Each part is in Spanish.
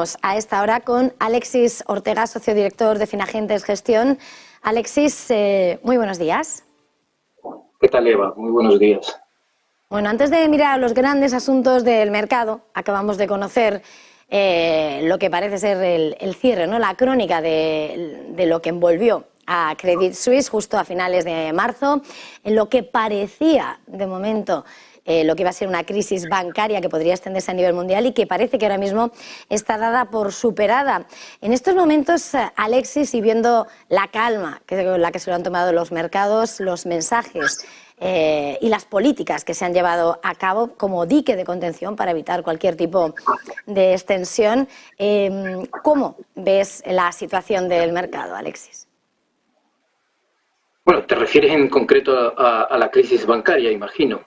Estamos a esta hora con Alexis Ortega, socio director de Finagentes Gestión. Alexis, muy buenos días. ¿Qué tal, Eva? Muy buenos días. Bueno, antes de mirar los grandes asuntos del mercado, acabamos de conocer lo que parece ser el cierre, ¿no? La crónica de lo que envolvió a Credit Suisse justo a finales de marzo, en lo que parecía de momento lo que iba a ser una crisis bancaria que podría extenderse a nivel mundial y que parece que ahora mismo está dada por superada. En estos momentos, Alexis, y viendo la calma con la que se lo han tomado los mercados, los mensajes y las políticas que se han llevado a cabo como dique de contención para evitar cualquier tipo de extensión, ¿cómo ves la situación del mercado, Alexis? Bueno, te refieres en concreto a la crisis bancaria, imagino.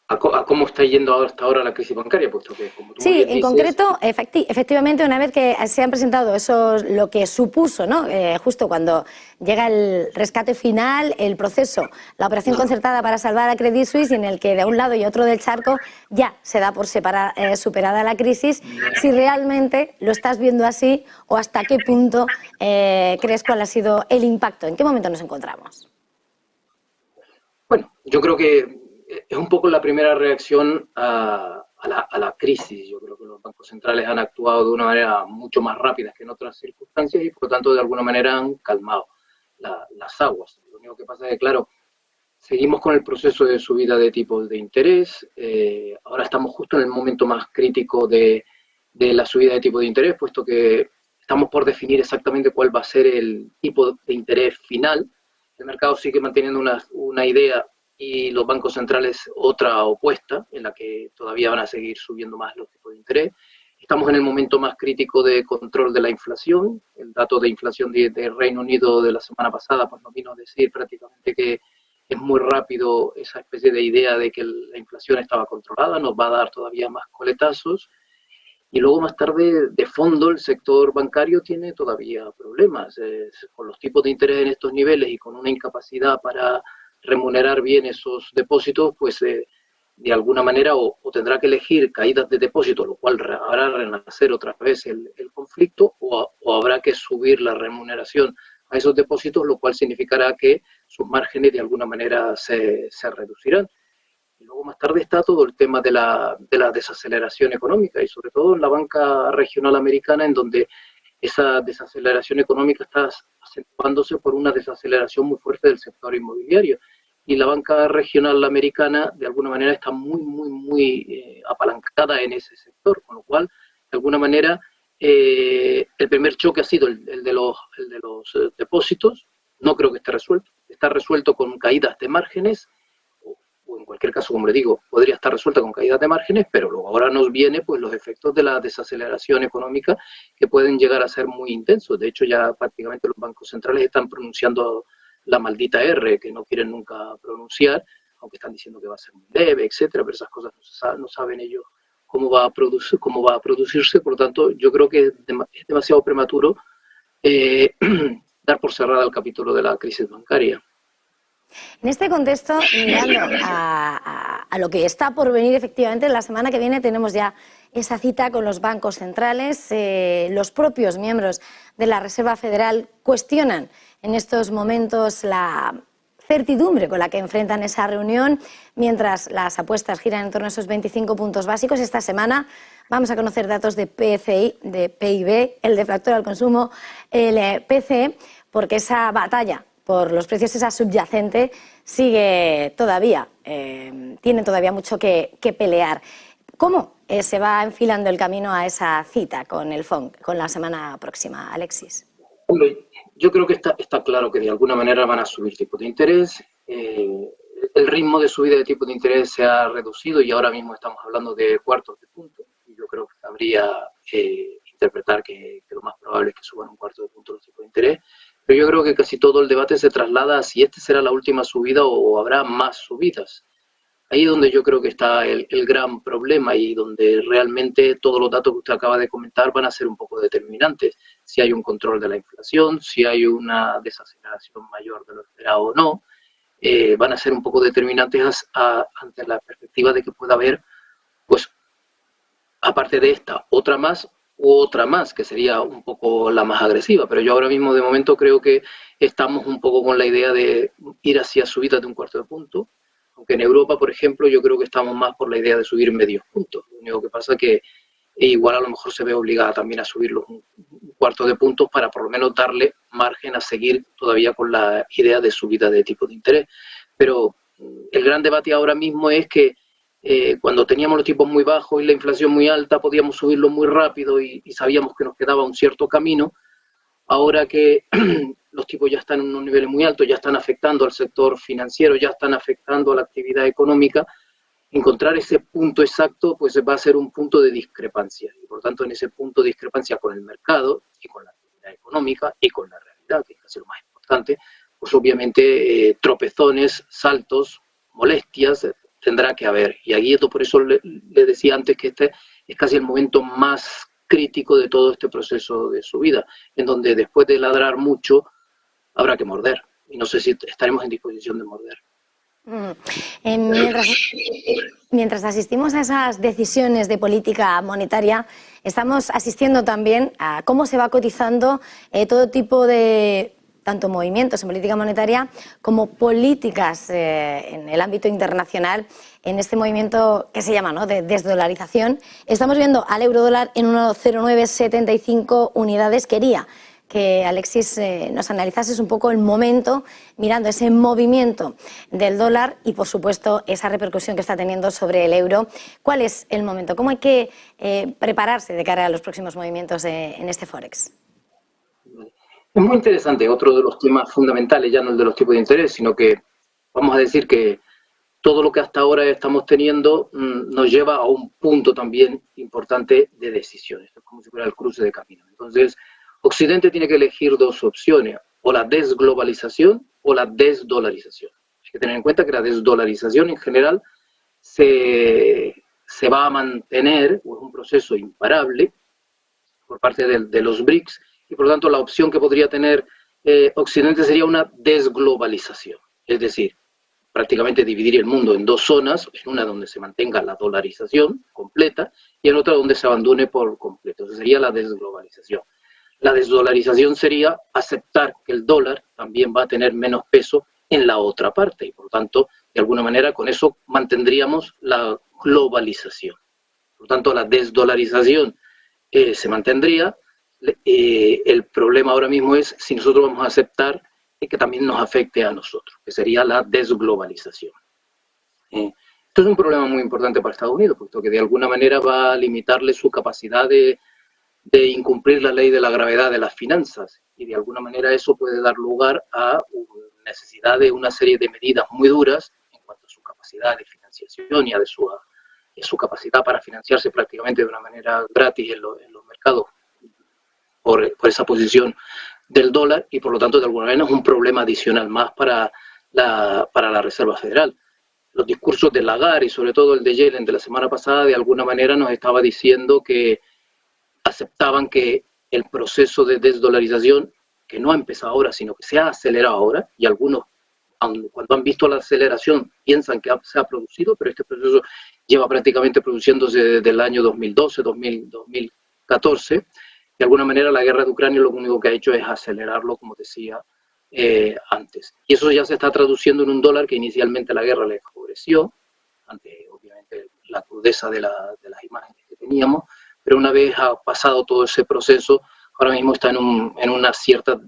¿A cómo está yendo hasta ahora la crisis bancaria? Puesto que, como tú muy bien en dices, concreto, efectivamente, una vez que se han presentado eso, lo que supuso, ¿no? Justo cuando llega el rescate final, el proceso, la operación concertada para salvar a Credit Suisse, y en el que de un lado y otro del charco ya se da por superada la crisis, si realmente lo estás viendo así o hasta qué punto crees cuál ha sido el impacto, en qué momento nos encontramos. bueno, yo creo que es un poco la primera reacción a la crisis. Yo creo que los bancos centrales han actuado de una manera mucho más rápida que en otras circunstancias y, por lo tanto, de alguna manera han calmado las aguas. Lo único que pasa es que, claro, seguimos con el proceso de subida de tipos de interés. Ahora estamos justo en el momento más crítico de la subida de tipos de interés, puesto que estamos por definir exactamente cuál va a ser el tipo de interés final. El mercado sigue manteniendo una idea y los bancos centrales otra opuesta, en la que todavía van a seguir subiendo más los tipos de interés. Estamos en el momento más crítico de control de la inflación. El dato de inflación de Reino Unido de la semana pasada pues nos vino a decir prácticamente que es muy rápido esa especie de idea de que la inflación estaba controlada, nos va a dar todavía más coletazos. Y luego más tarde, de fondo, el sector bancario tiene todavía problemas. Con los tipos de interés en estos niveles y con una incapacidad para remunerar bien esos depósitos, pues de alguna manera o tendrá que elegir caídas de depósito, lo cual hará renacer otra vez el conflicto, o habrá que subir la remuneración a esos depósitos, lo cual significará que sus márgenes de alguna manera se reducirán. Y luego más tarde está todo el tema de la desaceleración económica y sobre todo en la banca regional americana, en donde esa desaceleración económica está acentuándose por una desaceleración muy fuerte del sector inmobiliario. Y la banca regional americana de alguna manera está muy apalancada en ese sector, con lo cual de alguna manera el primer choque ha sido el de los depósitos. No creo que esté resuelto. Está resuelto con caídas de márgenes, o en cualquier caso, como le digo, podría estar resuelta con caídas de márgenes, pero luego ahora nos viene pues los efectos de la desaceleración económica que pueden llegar a ser muy intensos. De hecho, ya prácticamente los bancos centrales están pronunciando la maldita R, que no quieren nunca pronunciar, aunque están diciendo que va a ser muy leve, etcétera, pero esas cosas no saben ellos cómo va a producirse. Por lo tanto, yo creo que es demasiado prematuro dar por cerrada el capítulo de la crisis bancaria. En este contexto, mirando a lo que está por venir, efectivamente, la semana que viene tenemos ya esa cita con los bancos centrales. Los propios miembros de la Reserva Federal cuestionan en estos momentos la certidumbre con la que enfrentan esa reunión, mientras las apuestas giran en torno a esos 25 puntos básicos. Esta semana vamos a conocer datos de PCI, de PIB, el deflactor al consumo, el PCE, porque esa batalla por los precios, esa subyacente, sigue todavía, tiene todavía mucho que pelear. ¿Cómo se va enfilando el camino a esa cita con el FONC, con la semana próxima, Alexis? Hombre, yo creo que está claro que de alguna manera van a subir tipos de interés. El ritmo de subida de tipos de interés se ha reducido y ahora mismo estamos hablando de cuartos de punto. Y yo creo que cabría interpretar que lo más probable es que suban un cuarto de punto los tipos de interés. Pero yo creo que casi todo el debate se traslada a si esta será la última subida o habrá más subidas. Ahí es donde yo creo que está el gran problema y donde realmente todos los datos que usted acaba de comentar van a ser un poco determinantes. Si hay un control de la inflación, si hay una desaceleración mayor de lo esperado o no, van a ser un poco determinantes ante la perspectiva de que pueda haber pues aparte de esta, otra más u otra más, que sería un poco la más agresiva. Pero yo ahora mismo, de momento, creo que estamos un poco con la idea de ir hacia subidas de un cuarto de punto, aunque en Europa, por ejemplo, yo creo que estamos más por la idea de subir medios puntos. Lo único que pasa es que igual a lo mejor se ve obligada también a subirlos un cuarto de puntos para por lo menos darle margen a seguir todavía con la idea de subida de tipo de interés. Pero el gran debate ahora mismo es que cuando teníamos los tipos muy bajos y la inflación muy alta, podíamos subirlo muy rápido y sabíamos que nos quedaba un cierto camino. Ahora que los tipos ya están en unos niveles muy altos, ya están afectando al sector financiero, ya están afectando a la actividad económica, encontrar ese punto exacto pues va a ser un punto de discrepancia. Y por tanto, en ese punto de discrepancia con el mercado y con la actividad económica y con la realidad, que es casi lo más importante, pues obviamente tropezones, saltos, molestias tendrá que haber. Y aquí por eso le decía antes que este es casi el momento más crítico de todo este proceso de subida, en donde después de ladrar mucho habrá que morder. Y no sé si estaremos en disposición de morder. Mientras asistimos a esas decisiones de política monetaria, estamos asistiendo también a cómo se va cotizando todo tipo de tanto movimientos en política monetaria como políticas en el ámbito internacional, en este movimiento que se llama, ¿no?, de desdolarización. Estamos viendo al eurodólar en 1,0975 unidades. Quería que Alexis nos analizases un poco el momento, mirando ese movimiento del dólar y, por supuesto, esa repercusión que está teniendo sobre el euro. ¿Cuál es el momento? ¿Cómo hay que prepararse de cara a los próximos movimientos en este Forex? Es muy interesante, otro de los temas fundamentales, ya no el de los tipos de interés, sino que vamos a decir que todo lo que hasta ahora estamos teniendo nos lleva a un punto también importante de decisiones, es como si fuera el cruce de camino. Entonces, Occidente tiene que elegir dos opciones, o la desglobalización o la desdolarización. Hay que tener en cuenta que la desdolarización en general se va a mantener, o es un proceso imparable por parte de los BRICS, y por lo tanto la opción que podría tener Occidente sería una desglobalización, es decir, prácticamente dividir el mundo en dos zonas, en una donde se mantenga la dolarización completa y en otra donde se abandone por completo. Esa sería la desglobalización. La desdolarización sería aceptar que el dólar también va a tener menos peso en la otra parte y por lo tanto, de alguna manera, con eso mantendríamos la globalización. Por lo tanto, la desdolarización se mantendría. El problema ahora mismo es si nosotros vamos a aceptar que también nos afecte a nosotros, que sería la desglobalización. Esto es un problema muy importante para Estados Unidos, puesto que de alguna manera va a limitarle su capacidad de incumplir la ley de la gravedad de las finanzas, y de alguna manera eso puede dar lugar a necesidad de una serie de medidas muy duras en cuanto a su capacidad de financiación y a su capacidad para financiarse prácticamente de una manera gratis en los mercados por esa posición del dólar, y por lo tanto de alguna manera es un problema adicional más para la Reserva Federal. Los discursos de Lagarde y sobre todo el de Yellen de la semana pasada de alguna manera nos estaba diciendo que aceptaban que el proceso de desdolarización, que no ha empezado ahora, sino que se ha acelerado ahora, y algunos, cuando han visto la aceleración, piensan que se ha producido, pero este proceso lleva prácticamente produciéndose desde el año 2012, 2014. De alguna manera la guerra de Ucrania lo único que ha hecho es acelerarlo, como decía antes. Y eso ya se está traduciendo en un dólar que inicialmente la guerra le favoreció, ante obviamente la crudeza de las imágenes que teníamos, pero una vez ha pasado todo ese proceso, ahora mismo está en una cierta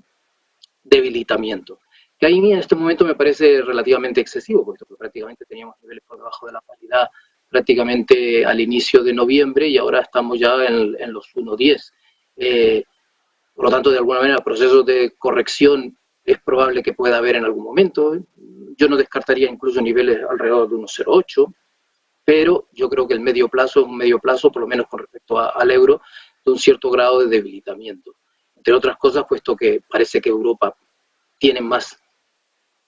debilitamiento. Que ahí en este momento me parece relativamente excesivo, porque prácticamente teníamos niveles por debajo de la paridad prácticamente al inicio de noviembre y ahora estamos ya en los 1.10. Por lo tanto, de alguna manera, procesos de corrección es probable que pueda haber en algún momento. Yo no descartaría incluso niveles alrededor de 1.08, pero yo creo que el medio plazo es un medio plazo, por lo menos con respecto al euro, de un cierto grado de debilitamiento. Entre otras cosas, puesto que parece que Europa tiene más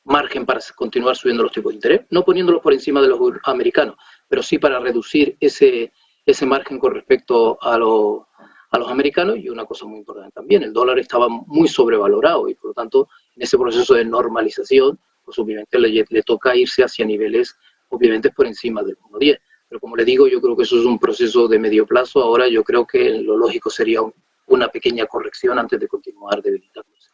margen para continuar subiendo los tipos de interés, no poniéndolos por encima de los americanos, pero sí para reducir ese margen con respecto a los americanos. Y una cosa muy importante también, el dólar estaba muy sobrevalorado y por lo tanto en ese proceso de normalización pues obviamente le toca irse hacia niveles obviamente por encima del 1.10. Pero como le digo, yo creo que eso es un proceso de medio plazo. Ahora yo creo que lo lógico sería una pequeña corrección antes de continuar debilitándose.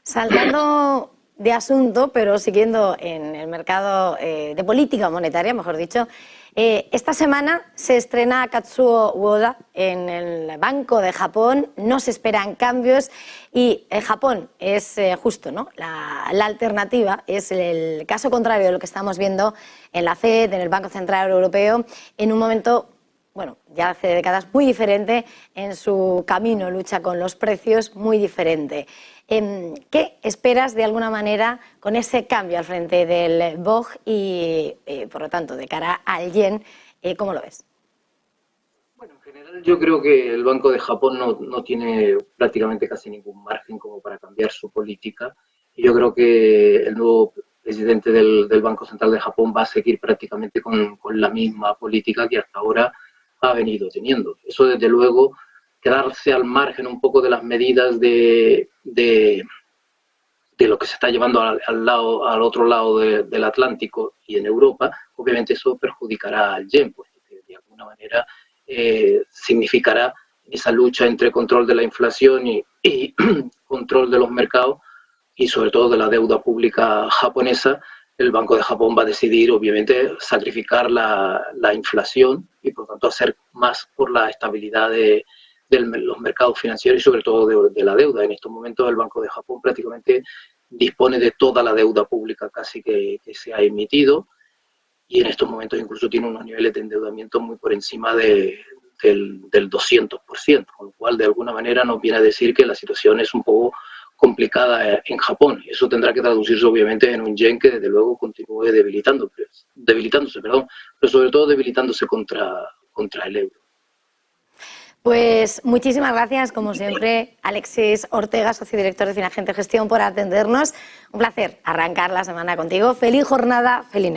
Saltando de asunto, pero siguiendo en el mercado de política monetaria, mejor dicho, esta semana se estrena Kazuo Uoda en el Banco de Japón. No se esperan cambios y Japón es justo, ¿no? La alternativa es el caso contrario de lo que estamos viendo en la FED, en el Banco Central Europeo, en un momento, bueno, ya hace décadas, muy diferente en su camino, lucha con los precios, muy diferente. ¿Qué esperas de alguna manera con ese cambio al frente del BOJ y, por lo tanto, de cara al yen? ¿Cómo lo ves? Bueno, en general yo creo que el Banco de Japón no tiene prácticamente casi ningún margen como para cambiar su política. Y yo creo que el nuevo presidente del Banco Central de Japón va a seguir prácticamente con la misma política que hasta ahora ha venido teniendo. Eso, desde luego, quedarse al margen un poco de las medidas de lo que se está llevando al otro lado del Atlántico y en Europa, obviamente eso perjudicará al yen, pues de alguna manera significará esa lucha entre control de la inflación y control de los mercados y sobre todo de la deuda pública japonesa. El Banco de Japón va a decidir, obviamente, sacrificar la inflación y, por tanto, hacer más por la estabilidad de los mercados financieros y, sobre todo, de la deuda. En estos momentos, el Banco de Japón prácticamente dispone de toda la deuda pública casi que se ha emitido y en estos momentos incluso tiene unos niveles de endeudamiento muy por encima del 200%, con lo cual, de alguna manera, nos viene a decir que la situación es un poco complicada en Japón. Eso tendrá que traducirse obviamente en un yen que desde luego continúe debilitándose, pero sobre todo debilitándose contra el euro. Pues muchísimas gracias, como siempre, Alexis Ortega, socio director de Finagente Gestión, por atendernos. Un placer arrancar la semana contigo. Feliz jornada, feliz noche.